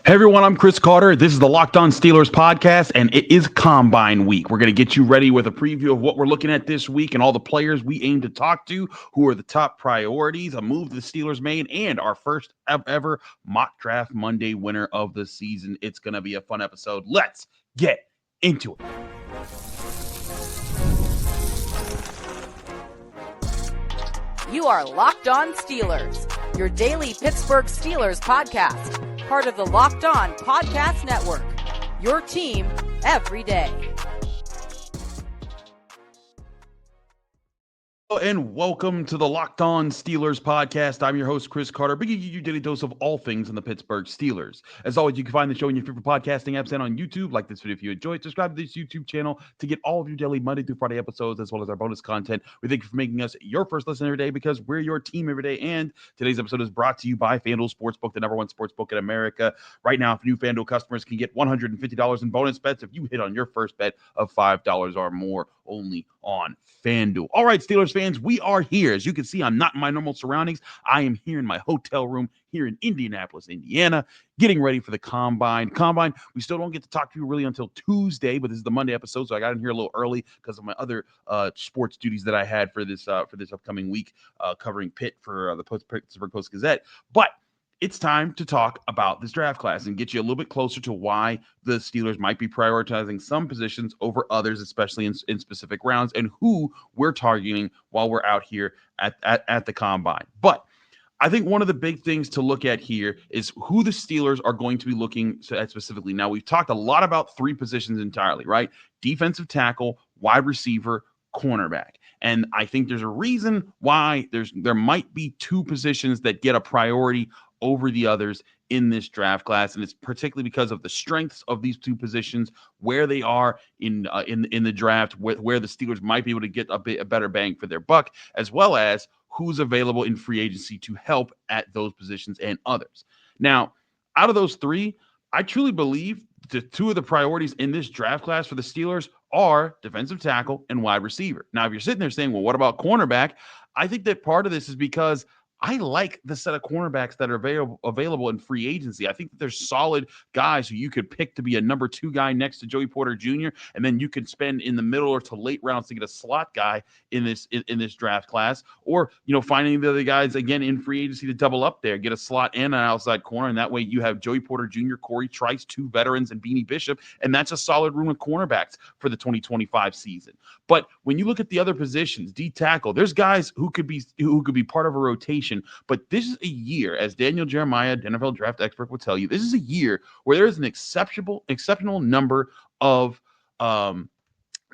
Hey everyone, I'm Chris Carter. This is the Locked On Steelers podcast, and it is Combine Week. We're going to get you ready with a preview of what we're looking at this week and all the players we aim to talk to, who are the top priorities, a move the Steelers made, and our first ever mock draft Monday winner of the season. It's going to be a fun episode. Let's get into it. You are Locked On Steelers, your daily Pittsburgh Steelers podcast. Part of the Locked On Podcast Network, your team every day. And welcome to the Locked On Steelers podcast. I'm your host, Chris Carter, bringing you your daily dose of all things in the Pittsburgh Steelers. As always, you can find the show in your favorite podcasting apps and on YouTube. Like this video if you enjoy it. Subscribe to this YouTube channel to get all of your daily Monday through Friday episodes, as well as our bonus content. We thank you for making us your first listen every day because we're your team every day. And today's episode is brought to you by FanDuel Sportsbook, the #1 sportsbook in America. Right now, if new FanDuel customers can get $150 in bonus bets if you hit on your first bet of $5 or more, only on FanDuel. All right, Steelers fans, we are here. As you can see, I'm not in my normal surroundings. I am here in my hotel room here in Indianapolis, Indiana, getting ready for the Combine. We still don't get to talk to you really until Tuesday, but this is the Monday episode, so I got in here a little early because of my other sports duties that I had for this upcoming week, covering Pitt for the Pittsburgh Post-Gazette. But it's time to talk about this draft class and get you a little bit closer to why the Steelers might be prioritizing some positions over others, especially in specific rounds, and who we're targeting while we're out here at the Combine. But I think one of the big things to look at here is who the Steelers are going to be looking at specifically. Now, we've talked a lot about three positions entirely, right? Defensive tackle, wide receiver, cornerback. And I think there's a reason why there might be two positions that get a priority over the others in this draft class, and it's particularly because of the strengths of these two positions, where they are in the draft, where the Steelers might be able to get a better bang for their buck, as well as who's available in free agency to help at those positions and others. Now, out of those three, I truly believe the two of the priorities in this draft class for the Steelers are defensive tackle and wide receiver. Now, if you're sitting there saying, well, what about cornerback? I think that part of this is because I like the set of cornerbacks that are available in free agency. I think that there's solid guys who you could pick to be a number 2 guy next to Joey Porter Jr., and then you could spend in the middle or to late rounds to get a slot guy in this draft class, or finding the other guys again in free agency to double up there, get a slot and an outside corner, and that way you have Joey Porter Jr., Corey Trice, 2 veterans, and Beanie Bishop, and that's a solid room of cornerbacks for the 2025 season. But when you look at the other positions, D tackle, there's guys who could be part of a rotation. But this is a year, as Daniel Jeremiah, NFL draft expert, will tell you, this is a year where there is an exceptional number of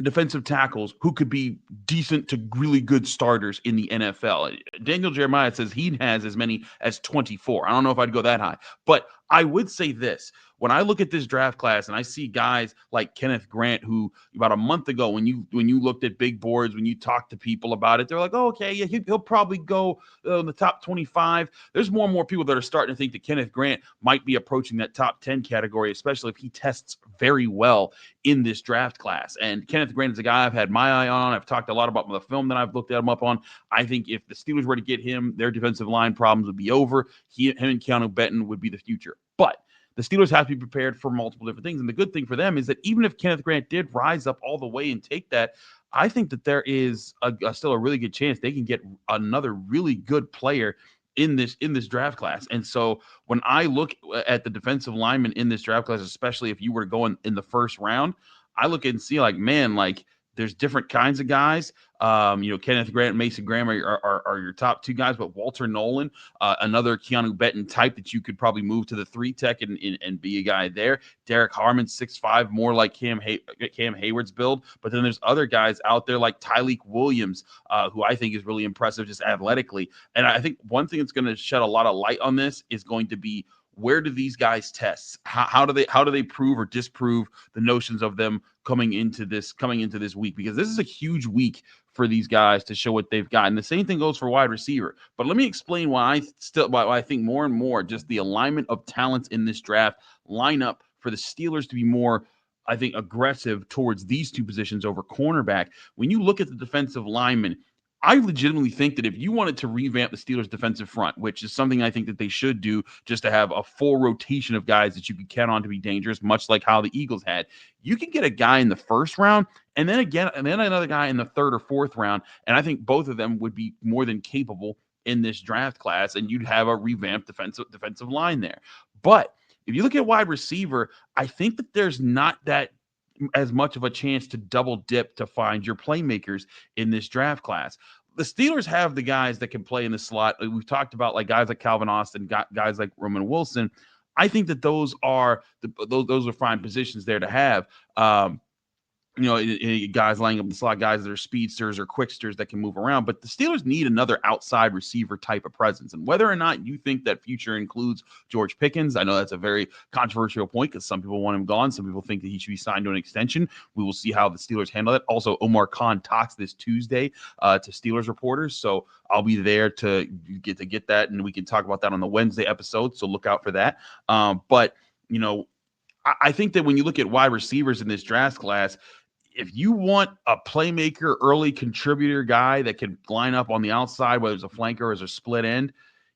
defensive tackles who could be decent to really good starters in the NFL. Daniel Jeremiah says he has as many as 24. I don't know if I'd go that high, but I would say this. When I look at this draft class and I see guys like Kenneth Grant, who about a month ago, when you looked at big boards, when you talked to people about it, they're like, oh, okay, yeah, he'll probably go in the top 25. There's more and more people that are starting to think that Kenneth Grant might be approaching that top 10 category, especially if he tests very well in this draft class. And Kenneth Grant is a guy I've had my eye on. I've talked a lot about the film that I've looked at him up on. I think if the Steelers were to get him, their defensive line problems would be over. Him and Keanu Benton would be the future. But the Steelers have to be prepared for multiple different things. And the good thing for them is that even if Kenneth Grant did rise up all the way and take that, I think that there is still a really good chance they can get another really good player in this draft class. And so when I look at the defensive linemen in this draft class, especially if you were to go in the first round, I look and see like, man, like there's different kinds of guys. Kenneth Grant and Mason Graham are your top 2 guys, but Walter Nolan, another Keanu Benton type that you could probably move to the 3 tech and be a guy there. Derek Harmon, 6'5", more like Cam Hayward's build. But then there's other guys out there like Tyleek Williams, who I think is really impressive just athletically. And I think one thing that's going to shed a lot of light on this is going to be, where do these guys test? How do they prove or disprove the notions of them coming into this week? Because this is a huge week for these guys to show what they've got. And the same thing goes for wide receiver. But let me explain why I think more and more just the alignment of talents in this draft line up for the Steelers to be more, I think, aggressive towards these two positions over cornerback. When you look at the defensive linemen, I legitimately think that if you wanted to revamp the Steelers' defensive front, which is something I think that they should do just to have a full rotation of guys that you can count on to be dangerous, much like how the Eagles had, you can get a guy in the first round and then another guy in the third or fourth round. And I think both of them would be more than capable in this draft class, and you'd have a revamped defensive line there. But if you look at wide receiver, I think that there's not that as much of a chance to double dip to find your playmakers in this draft class. The Steelers have the guys that can play in the slot. We've talked about like guys like Calvin Austin, guys like Roman Wilson. I think that those are fine positions there to have. Guys lining up in the slot, guys that are speedsters or quicksters that can move around. But the Steelers need another outside receiver type of presence. And whether or not you think that future includes George Pickens, I know that's a very controversial point because some people want him gone. Some people think that he should be signed to an extension. We will see how the Steelers handle it. Also, Omar Khan talks this Tuesday to Steelers reporters. So I'll be there to get that, and we can talk about that on the Wednesday episode. So look out for that. But I think that when you look at wide receivers in this draft class, if you want a playmaker, early contributor guy that can line up on the outside, whether it's a flanker or as a split end,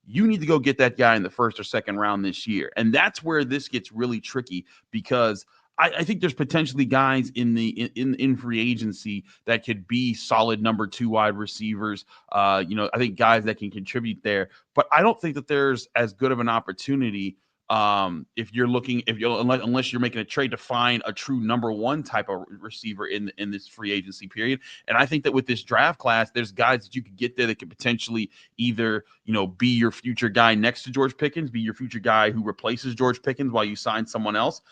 you need to go get that guy in the first or second round this year. And that's where this gets really tricky because I think there's potentially guys in free agency that could be solid number 2 wide receivers. I think guys that can contribute there, but I don't think that there's as good of an opportunity unless you're making a trade to find a true number 1 type of receiver in this free agency period. And I think that with this draft class, there's guys that you could get there that could potentially either, be your future guy next to George Pickens, be your future guy who replaces George Pickens while you sign someone else.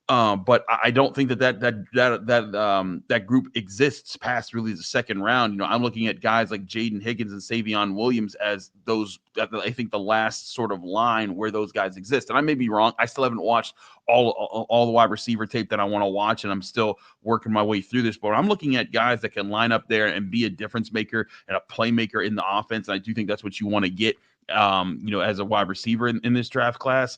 But I don't think that group exists past really the second round. I'm looking at guys like Jaden Higgins and Savion Williams as those, I think, the last sort of line where those guys exist. And I may be wrong. I still haven't watched all the wide receiver tape that I want to watch, and I'm still working my way through this. But I'm looking at guys that can line up there and be a difference maker and a playmaker in the offense. And I do think that's what you want to get, as a wide receiver in this draft class.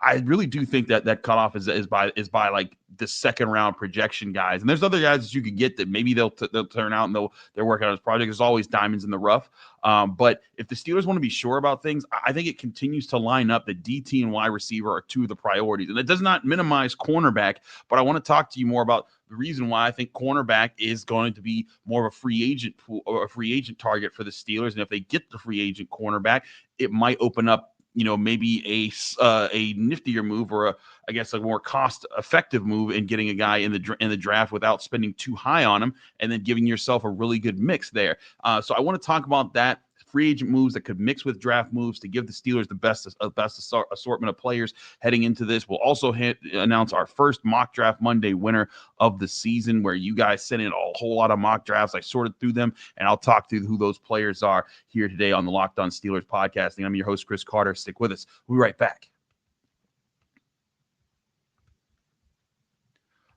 I really do think that cutoff is by like the second round projection guys. And there's other guys that you could get that maybe they'll turn out and they're working on this project. There's always diamonds in the rough. But if the Steelers want to be sure about things, I think it continues to line up that DT and wide receiver are 2 of the priorities. And it does not minimize cornerback, but I want to talk to you more about the reason why I think cornerback is going to be more of a free agent pool or a free agent target for the Steelers. And if they get the free agent cornerback, it might open up maybe a niftier move or a more cost-effective move in getting a guy in the draft without spending too high on him, and then giving yourself a really good mix there. So I want to talk about that. Free agent moves that could mix with draft moves to give the Steelers the best assortment of players heading into this. We'll also announce our first Mock Draft Monday winner of the season, where you guys sent in a whole lot of mock drafts. I sorted through them, and I'll talk through who those players are here today on the Locked On Steelers podcast. And I'm your host, Chris Carter. Stick with us. We'll be right back.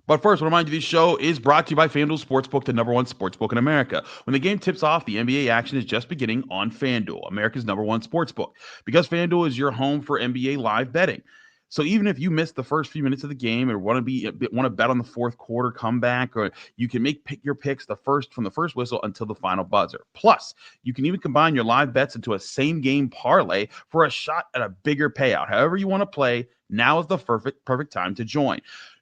But first, I want to remind you this show is brought to you by FanDuel Sportsbook, the number 1 sportsbook in America. When the game tips off, the NBA action is just beginning on FanDuel, America's number 1 sportsbook, because FanDuel is your home for NBA live betting. So even if you missed the first few minutes of the game or want to bet on the fourth quarter comeback, or you can pick your picks from the first whistle until the final buzzer. Plus, you can even combine your live bets into a same game parlay for a shot at a bigger payout. However you want to play, now is the perfect time to join.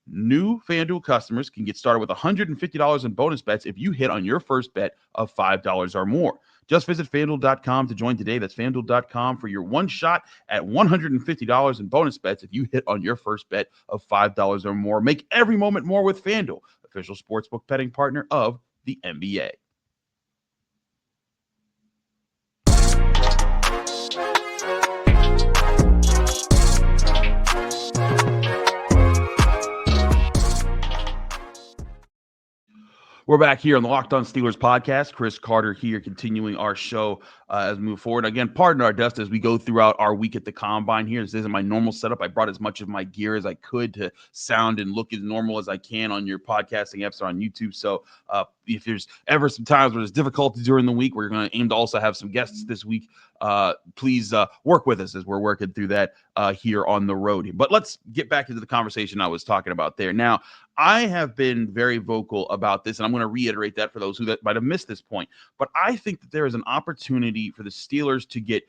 New FanDuel customers can get started with $150 in bonus bets if you hit on your first bet of $5 or more. Just visit FanDuel.com to join today. That's FanDuel.com for your one shot at $150 in bonus bets if you hit on your first bet of $5 or more. Make every moment more with FanDuel, official sportsbook betting partner of the NBA. We're back here on the Locked On Steelers podcast. Chris Carter here, continuing our show as we move forward. Again, pardon our dust as we go throughout our week at the combine here. This isn't my normal setup. I brought as much of my gear as I could to sound and look as normal as I can on your podcasting apps or on YouTube. So if there's ever some times where there's difficulty during the week, we're going to aim to also have some guests this week. Please work with us as we're working through that here on the road. But let's get back into the conversation I was talking about there. Now, I have been very vocal about this, and I'm going to reiterate that for those who that might have missed this point. But I think that there is an opportunity for the Steelers to get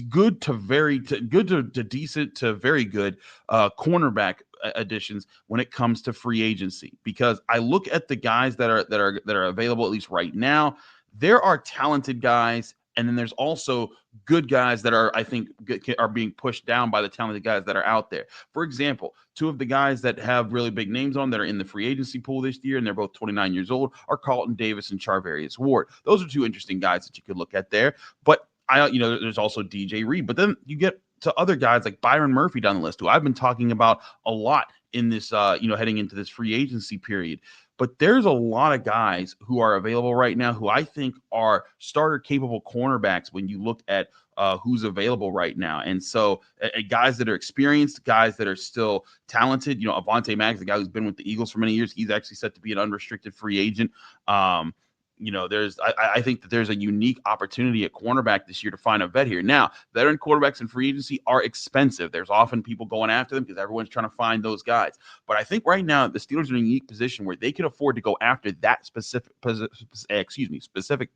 good to decent to very good cornerback additions when it comes to free agency, because I look at the guys that are available, at least right now. There are talented guys, and then there's also good guys that I think are being pushed down by the talented guys that are out there. For example, two of the guys that have really big names on that are in the free agency pool this year, and they're both 29 years old, are Carlton Davis and Charvarius Ward. Those are two interesting guys that you could look at there. But there's also DJ Reed. But then you get to other guys like Byron Murphy down the list, who I've been talking about a lot in this, heading into this free agency period. But there's a lot of guys who are available right now who I think are starter-capable cornerbacks when you look at who's available right now. And so guys that are experienced, guys that are still talented, Avonte Maggs, the guy who's been with the Eagles for many years, he's actually set to be an unrestricted free agent. I think that there's a unique opportunity at cornerback this year to find a vet here. Now, veteran quarterbacks in free agency are expensive. There's often people going after them because everyone's trying to find those guys. But I think right now the Steelers are in a unique position where they can afford to go after that specific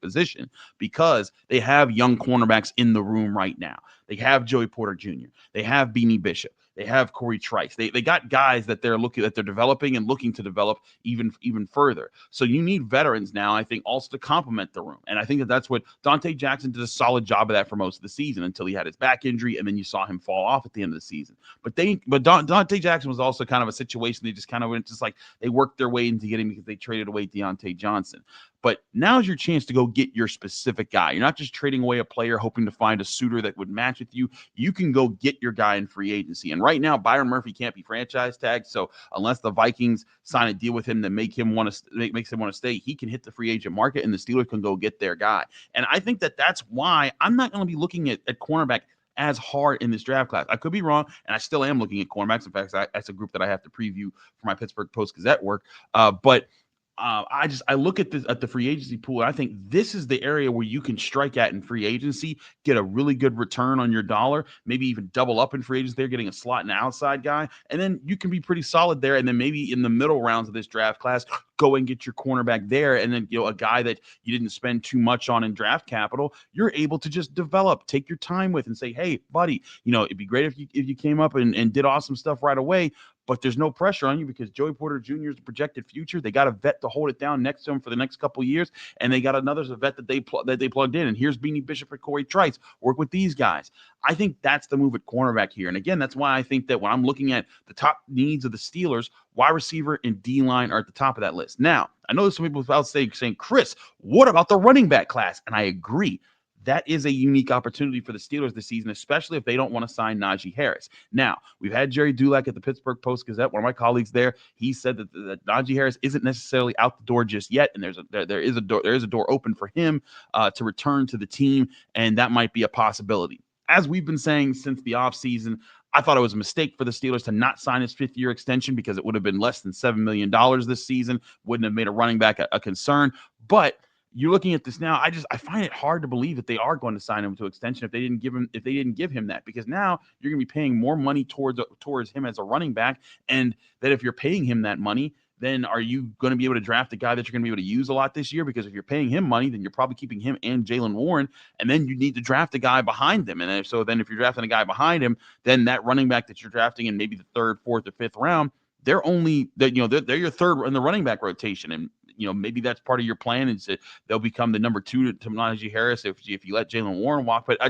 position because they have young cornerbacks in the room right now. They have Joey Porter Jr. They have Beanie Bishop. They have Corey Trice. They got guys that they're developing and looking to develop even further. So you need veterans now, I think, also to complement the room. And I think that's what Dante Jackson did a solid job of that for most of the season until he had his back injury, and then you saw him fall off at the end of the season. But Dante Jackson was also kind of a situation they just kind of went just like they worked their way into getting because they traded away Deontay Johnson. But now's your chance to go get your specific guy. You're not just trading away a player hoping to find a suitor that would match with you. You can go get your guy in free agency. And right now, Byron Murphy can't be franchise tagged. So unless the Vikings sign a deal with him that makes him want to stay, he can hit the free agent market and the Steelers can go get their guy. And I think that's why I'm not going to be looking at cornerback as hard in this draft class. I could be wrong, and I still am looking at cornerbacks. In fact, that's a group that I have to preview for my Pittsburgh Post-Gazette work. I look at the free agency pool, and I think this is the area where you can strike at in free agency, get a really good return on your dollar, maybe even double up in free agency there, getting a slot and outside guy, and then you can be pretty solid there. And then maybe in the middle rounds of this draft class, go and get your cornerback there, and then a guy that you didn't spend too much on in draft capital, you're able to just develop, take your time with, and say, hey, buddy, it'd be great if you came up and did awesome stuff right away. But there's no pressure on you because Joey Porter Jr. is the projected future. They got a vet to hold it down next to him for the next couple of years, and they got another vet that they plugged in. And here's Beanie Bishop and Corey Trice. Work with these guys. I think that's the move at cornerback here. And again, that's why I think that when I'm looking at the top needs of the Steelers, wide receiver and D-line are at the top of that list. Now, I know there's some people without saying, Chris, what about the running back class? And I agree. That is a unique opportunity for the Steelers this season, especially if they don't want to sign Najee Harris. Now, we've had Jerry Dulac at the Pittsburgh Post-Gazette, one of my colleagues there. He said that Najee Harris isn't necessarily out the door just yet, and there is a door open for him to return to the team, and that might be a possibility. As we've been saying since the offseason, I thought it was a mistake for the Steelers to not sign his fifth-year extension because it would have been less than $7 million this season, wouldn't have made a running back a concern. But you're looking at this now. I find it hard to believe that they are going to sign him to extension if they didn't give him that, because now you're going to be paying more money towards him as a running back, and that if you're paying him that money, then are you going to be able to draft a guy that you're going to be able to use a lot this year? Because if you're paying him money, then you're probably keeping him and Jaylen Warren, and then you need to draft a guy behind them. And if you're drafting a guy behind him, then that running back that you're drafting in maybe the third, fourth, or fifth round, they're your third in the running back rotation. And maybe that's part of your plan is that they'll become the number two to Najee Harris if you let Jaylen Warren walk. But I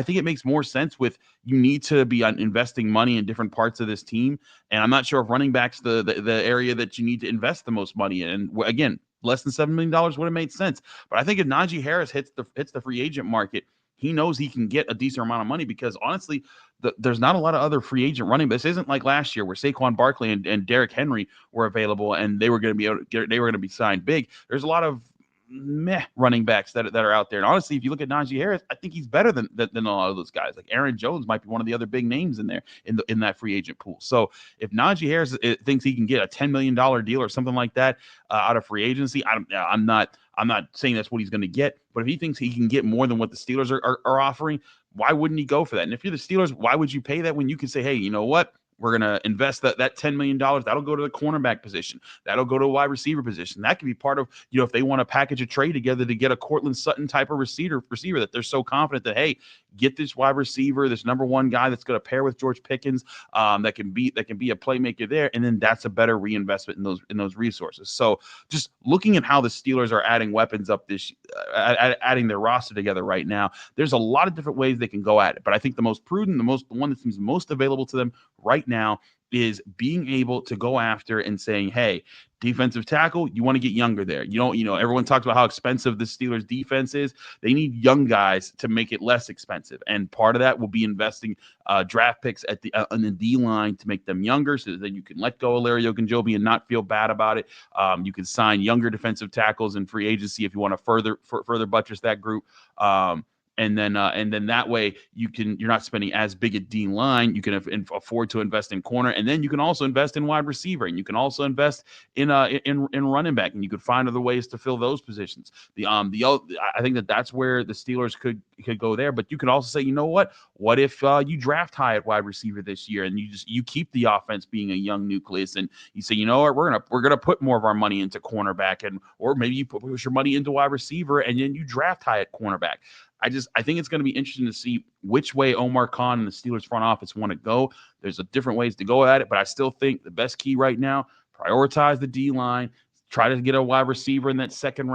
think it makes more sense with you need to be investing money in different parts of this team. And I'm not sure if running back's the area that you need to invest the most money in. And again, less than $7 million would have made sense. But I think if Najee Harris hits the free agent market, he knows he can get a decent amount of money because honestly, there's not a lot of other free agent running. This isn't like last year where Saquon Barkley and Derrick Henry were available and they were going to be signed big. There's a lot of meh running backs that are out there. And honestly, if you look at Najee Harris, I think he's better than a lot of those guys. Like Aaron Jones might be one of the other big names in there in that free agent pool. So if Najee Harris thinks he can get a $10 million deal or something like that out of free agency, I'm not saying that's what he's going to get. But if he thinks he can get more than what the Steelers are offering, why wouldn't he go for that? And if you're the Steelers, why would you pay that when you can say, hey, you know what? We're going to invest that $10 million. That'll go to the cornerback position. That'll go to a wide receiver position. That could be part of, if they want to package a trade together to get a Cortland Sutton type of receiver that they're so confident that, hey, get this wide receiver, this number one guy that's going to pair with George Pickens, that can be a playmaker there. And then that's a better reinvestment in those resources. So just looking at how the Steelers are adding weapons up adding their roster together right now, there's a lot of different ways they can go at it. But I think the most prudent, the one that seems most available to them right now is being able to go after and saying, hey, defensive tackle, you want to get younger there. Everyone talks about how expensive the Steelers defense is. They need young guys to make it less expensive. And part of that will be investing draft picks on the D line to make them younger so that you can let go of Larry Ogunjobi and not feel bad about it. You can sign younger defensive tackles in free agency if you want to further buttress that group. And then that way you're not spending as big a D line. You can afford to invest in corner, and then you can also invest in wide receiver, and you can also invest in running back, and you could find other ways to fill those positions. I think that's where the Steelers could go there. But you could also say, you know what? What if you draft high at wide receiver this year, and you keep the offense being a young nucleus, and you say, you know what, we're gonna put more of our money into cornerback, or maybe you push your money into wide receiver, and then you draft high at cornerback. I think it's going to be interesting to see which way Omar Khan and the Steelers front office want to go. There's different ways to go at it, but I still think the best key right now, prioritize the D-line, try to get a wide receiver in that second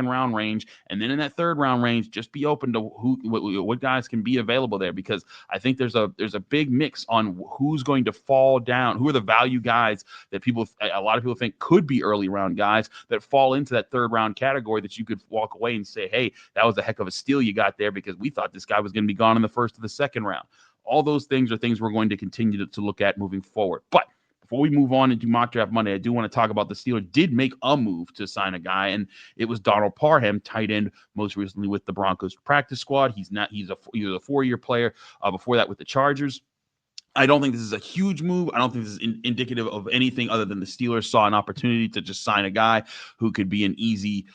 round range, and then in that third round range, just be open to what guys can be available there, because I think there's a big mix on who's going to fall down, who are the value guys that a lot of people think could be early round guys that fall into that third round category that you could walk away and say, hey, that was a heck of a steal you got there because we thought this guy was going to be gone in the first or the second round. All those things are things we're going to continue to look at moving forward. But before we move on and do Mock Draft Monday, I do want to talk about the Steelers did make a move to sign a guy, and it was Donald Parham, tight end, most recently with the Broncos practice squad. He was a 4-year player before that with the Chargers. I don't think this is a huge move. I don't think this is indicative of anything other than the Steelers saw an opportunity to just sign a guy who could be an easy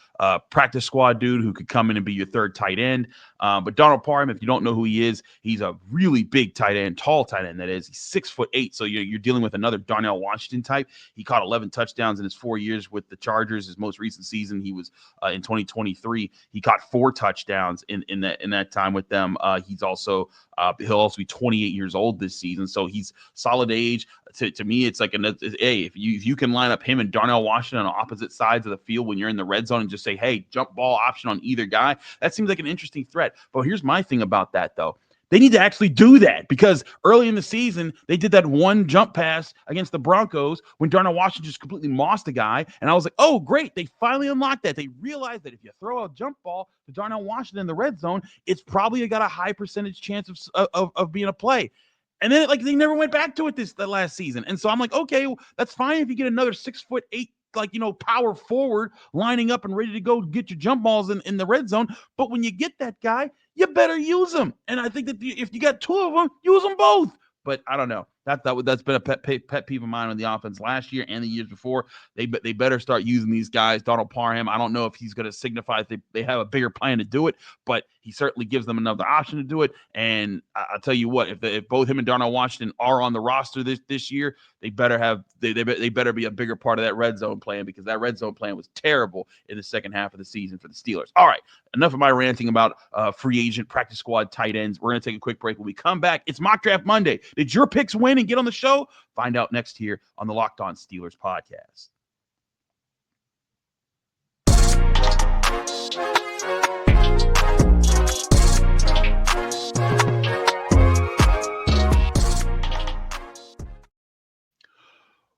practice squad dude who could come in and be your third tight end. But Donald Parham, if you don't know who he is, he's a really big tight end, tall tight end, that is. He's 6'8", so you're dealing with another Darnell Washington type. He caught 11 touchdowns in his 4 years with the Chargers. His most recent season, he was in 2023. He caught 4 touchdowns in that time with them. He'll also be 28 years old this season, so he's solid age. To me, it's like if you can line up him and Darnell Washington on opposite sides of the field when you're in the red zone and just say, hey, jump ball option on either guy, that seems like an interesting threat. But here's my thing about that, though. They need to actually do that, because early in the season, they did that one jump pass against the Broncos when Darnell Washington just completely mossed a guy. And I was like, oh, great. They finally unlocked that. They realized that if you throw a jump ball to Darnell Washington in the red zone, it's probably got a high percentage chance of being a play. And then they never went back to it the last season. And so I'm like, okay, well, that's fine if you get another 6'8", power forward lining up and ready to go get your jump balls in the red zone. But when you get that guy, you better use them. And I think that if you got 2 of them, use them both. But I don't know. That's been a pet peeve of mine on the offense last year and the years before. They better start using these guys. Donald Parham, I don't know if he's going to signify that they have a bigger plan to do it, but he certainly gives them another option to do it. And I'll tell you what, if both him and Darnell Washington are on the roster this year, they better be a bigger part of that red zone plan, because that red zone plan was terrible in the second half of the season for the Steelers. All right, enough of my ranting about free agent practice squad tight ends. We're going to take a quick break. When we come back, it's Mock Draft Monday. Did your picks win and get on the show? Find out next here on the Locked On Steelers podcast.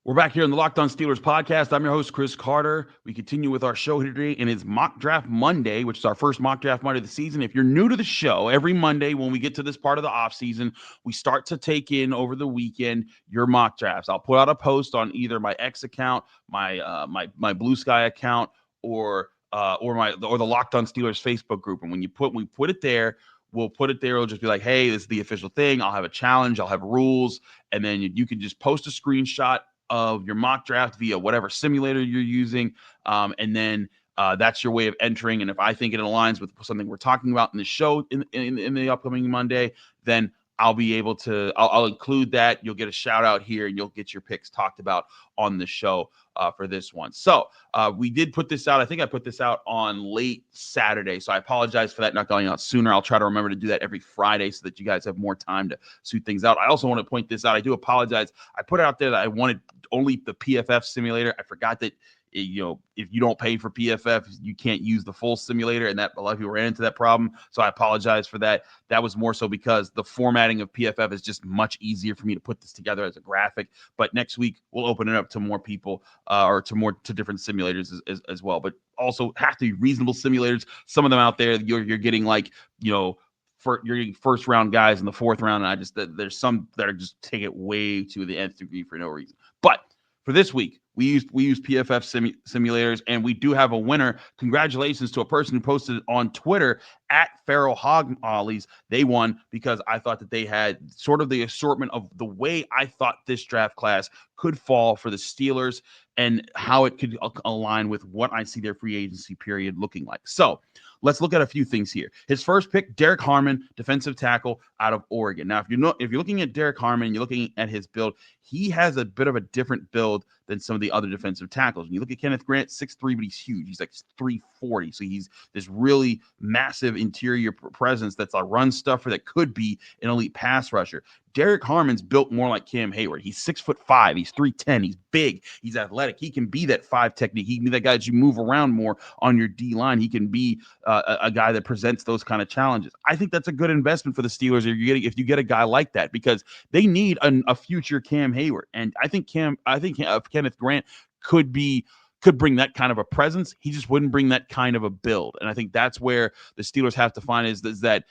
We're back here on the Locked On Steelers podcast. I'm your host, Chris Carter. We continue with our show here today, and it's Mock Draft Monday, which is our first Mock Draft Monday of the season. If you're new to the show, every Monday when we get to this part of the offseason, we start to take in over the weekend your mock drafts. I'll put out a post on either my X account, my Blue Sky account, or or the Locked On Steelers Facebook group. And when we put it there, we'll put it there. It'll just be like, hey, this is the official thing. I'll have a challenge. I'll have rules. And then you can just post a screenshot of your mock draft via whatever simulator you're using. And then that's your way of entering. And if I think it aligns with something we're talking about in the show in the upcoming Monday, then I'll be able to, I'll include that. You'll get a shout out here and you'll get your picks talked about on the show for this one. So we did put this out. I think I put this out on late Saturday. So I apologize for that not going out sooner. I'll try to remember to do that every Friday so that you guys have more time to suit things out. I also want to point this out. I do apologize. I put out there that I wanted only the PFF simulator. I forgot that, if you don't pay for PFF, you can't use the full simulator, and that a lot of people ran into that problem. So I apologize for that. That was more so because the formatting of PFF is just much easier for me to put this together as a graphic. But next week we'll open it up to more people or to different simulators as well. But also have to be reasonable simulators. Some of them out there you're getting like you're getting first round guys in the fourth round, and there's some that are just take it way to the nth degree for no reason. But for this week, we use PFF simulators, and we do have a winner. Congratulations to a person who posted it on Twitter at Feral Hog Ollies. They won because I thought that they had sort of the assortment of the way I thought this draft class could fall for the Steelers and how it could align with what I see their free agency period looking like. So let's look at a few things here. His first pick, Derek Harmon, defensive tackle out of Oregon. Now, if you're looking at Derek Harmon, you're looking at his build, he has a bit of a different build than some of the other defensive tackles. When you look at Kenneth Grant, 6'3", but he's huge. He's like 340. So he's this really massive interior presence that's a run stuffer that could be an elite pass rusher. Derek Harmon's built more like Cam Hayward. He's 6'5". He's 310. He's big. He's athletic. He can be that 5 technique. He can be that guy that you move around more on your D line. He can be a guy that presents those kind of challenges. I think that's a good investment for the Steelers if you get a guy like that, because they need a future Cam Hayward. And I think Kenneth Grant could bring that kind of a presence. He just wouldn't bring that kind of a build. And I think that's where the Steelers have to find is that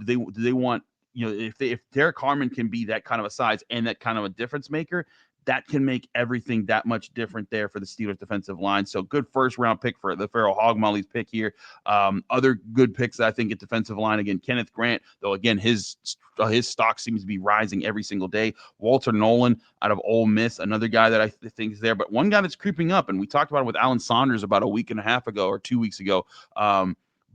they want, if Derek Harmon can be that kind of a size and that kind of a difference maker, that can make everything that much different there for the Steelers defensive line. So good first round pick for the Feral Hog Molly's pick here. Other good picks, I think, at defensive line. Again, Kenneth Grant, though, again, his stock seems to be rising every single day. Walter Nolan out of Ole Miss, another guy that I think is there. But one guy that's creeping up, and we talked about it with Alan Saunders about a week and a half ago or 2 weeks ago,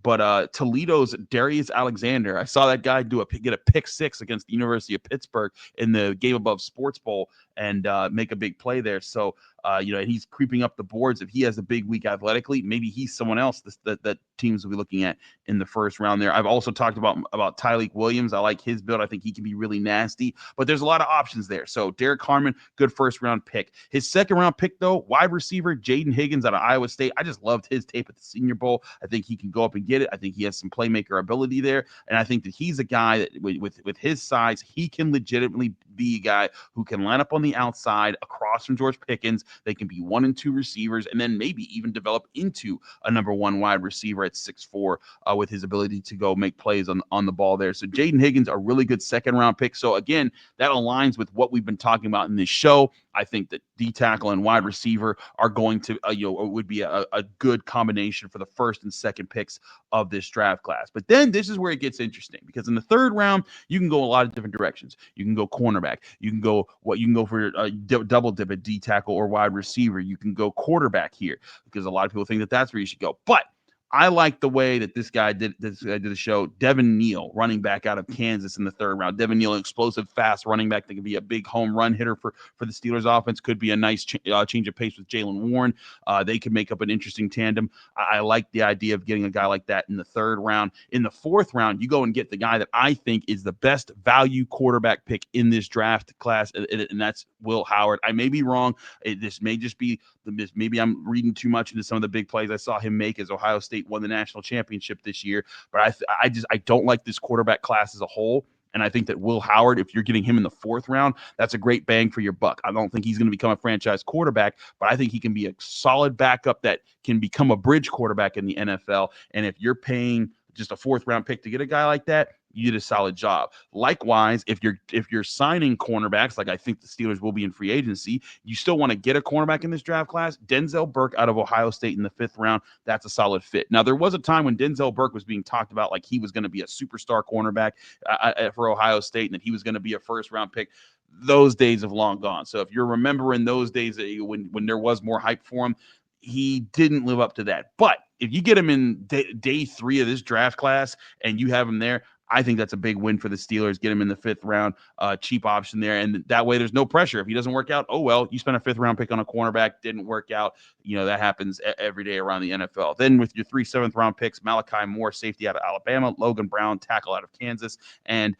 but Toledo's Darius Alexander, I saw that guy get a pick 6 against the University of Pittsburgh in the Game Above Sports Bowl and make a big play there. So, and he's creeping up the boards. If he has a big week athletically, maybe he's someone else that teams will be looking at in the first round there. I've also talked about Tyleik Williams. I like his build. I think he can be really nasty, but there's a lot of options there. So Derek Harmon, good first round pick. His second round pick, though, wide receiver Jaden Higgins out of Iowa State. I just loved his tape at the Senior Bowl. I think he can go up and get it. I think he has some playmaker ability there, and I think that he's a guy that with his size, he can legitimately be a guy who can line up on the outside across from George Pickens. They can be 1 and 2 receivers, and then maybe even develop into a number 1 wide receiver at 6'4", with his ability to go make plays on the ball there. So Jaden Higgins, a really good second round pick. So again, that aligns with what we've been talking about in this show. I think that D tackle and wide receiver are going to, would be a good combination for the first and second picks of this draft class. But then this is where it gets interesting, because in the third round, you can go a lot of different directions. You can go cornerback. You can go for a double dip at D tackle or wide receiver. You can go quarterback here, because a lot of people think that that's where you should go. But I like the way that this guy did the show. Devin Neal, running back out of Kansas in the third round. Devin Neal, an explosive, fast running back that can be a big home run hitter for the Steelers offense. Could be a nice change of pace with Jaylen Warren. They could make up an interesting tandem. I like the idea of getting a guy like that in the third round. In the fourth round, you go and get the guy that I think is the best value quarterback pick in this draft class, and that's Will Howard. I may be wrong. This may just be maybe I'm reading too much into some of the big plays I saw him make as Ohio State won the national championship this year. But I don't like this quarterback class as a whole. And I think that Will Howard, if you're getting him in the fourth round, that's a great bang for your buck. I don't think he's going to become a franchise quarterback, but I think he can be a solid backup that can become a bridge quarterback in the NFL. And if you're paying just a fourth round pick to get a guy like that, you did a solid job. Likewise, if you're signing cornerbacks, like I think the Steelers will be in free agency, you still want to get a cornerback in this draft class. Denzel Burke out of Ohio State in the 5th round, that's a solid fit. Now, there was a time when Denzel Burke was being talked about like he was going to be a superstar cornerback for Ohio State and that he was going to be a first-round pick. Those days have long gone. So if you're remembering those days when there was more hype for him, he didn't live up to that. But if you get him in day 3 of this draft class and you have him there, I think that's a big win for the Steelers. Get him in the 5th round, cheap option there. And that way there's no pressure. If he doesn't work out, oh, well, you spent a 5th round pick on a cornerback, didn't work out. That happens every day around the NFL. Then with your 3 7th round picks, Malachi Moore, safety out of Alabama, Logan Brown, tackle out of Kansas, and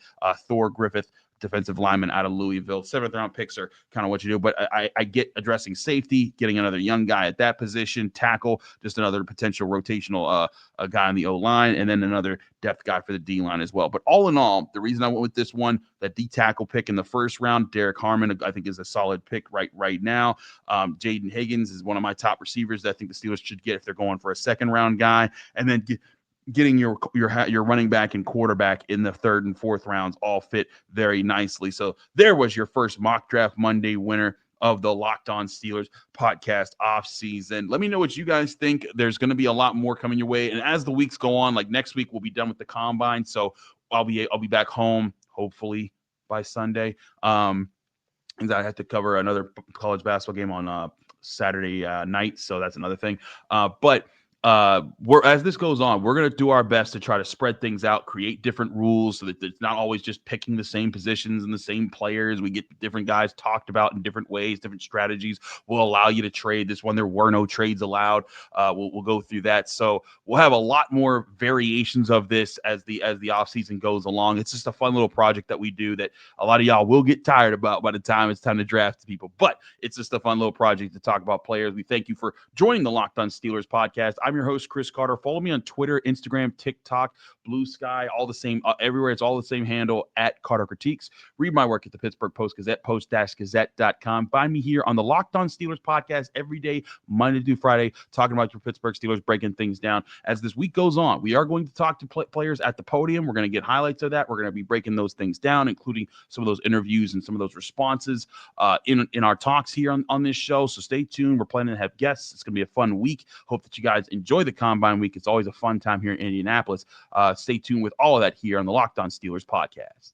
Thor Griffith, defensive lineman out of Louisville. 7th round picks are kind of what you do, but I get addressing safety, getting another young guy at that position, tackle, just another potential rotational a guy on the O-line, and then another depth guy for the D-line as well. But all in all, the reason I went with this one, that D-tackle pick in the 1st round, Derek Harmon, I think is a solid pick right now. Jaden Higgins is one of my top receivers that I think the Steelers should get if they're going for a 2nd round guy. And then getting your running back and quarterback in the 3rd and 4th rounds all fit very nicely. So there was your first Mock Draft Monday winner of the Locked On Steelers podcast off season. Let me know what you guys think. There's going to be a lot more coming your way. And as the weeks go on, like next week, we'll be done with the combine. So I'll be back home, hopefully by Sunday. And I have to cover another college basketball game on Saturday night. So that's another thing. But as this goes on, we're going to do our best to try to spread things out, create different rules so that it's not always just picking the same positions and the same players. We get different guys talked about in different ways, different strategies will allow you to trade. This one, there were no trades allowed. We'll go through that. So we'll have a lot more variations of this as the offseason goes along. It's just a fun little project that we do that a lot of y'all will get tired about by the time it's time to draft people, but it's just a fun little project to talk about players. We thank you for joining the Locked On Steelers podcast. I'm your host, Chris Carter. Follow me on Twitter, Instagram, TikTok, Blue Sky, all the same, everywhere. It's all the same handle at Carter Critiques. Read my work at the Pittsburgh Post-Gazette, post-gazette.com. Find me here on the Locked On Steelers podcast every day, Monday through Friday, talking about your Pittsburgh Steelers, breaking things down. As this week goes on, we are going to talk to players at the podium. We're going to get highlights of that. We're going to be breaking those things down, including some of those interviews and some of those responses in our talks here on this show. So stay tuned. We're planning to have guests. It's going to be a fun week. Hope that you guys enjoy the Combine week. It's always a fun time here in Indianapolis. Stay tuned with all of that here on the Locked On Steelers podcast.